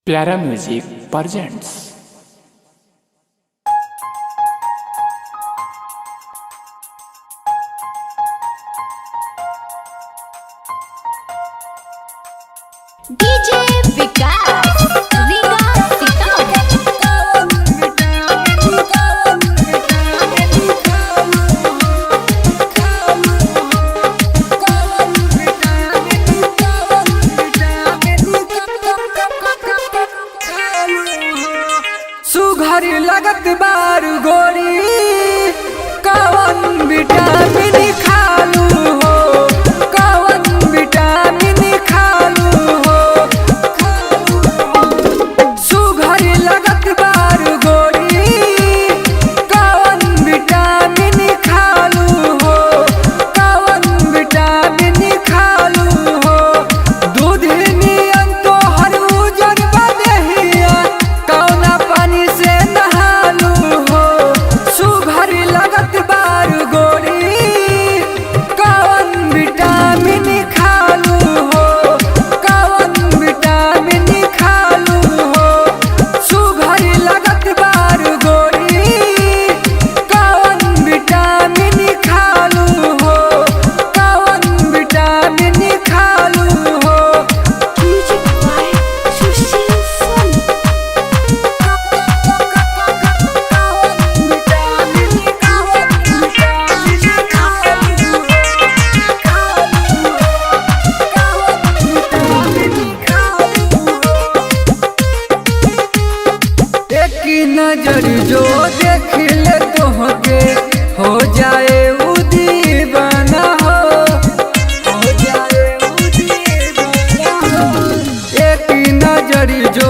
प्यारा music presents. DJ विकास सुघर लगत बार गोरी कवन विटामिन खालू हो, कवन विटामिन खालू हो। सुघर लगत बार गोरी कवन विटामिन खालू हो, कवन विटामिन खालू हो। दूध नियन तो हर उजर बदहिया कौना पानी से नहालू हो। सुघर लगत बार गोरी कवन विटामिन खालू हो, कवन विटामिन खालू हो। सुघर लगत बार गोरी कवन विटामिन खालू हो, कवन विटामिन खालू हो। एक नजर जो देख ले तोहके हो जाए उ दीवाना हो जाए उ दीवाना हो। एक नजर जो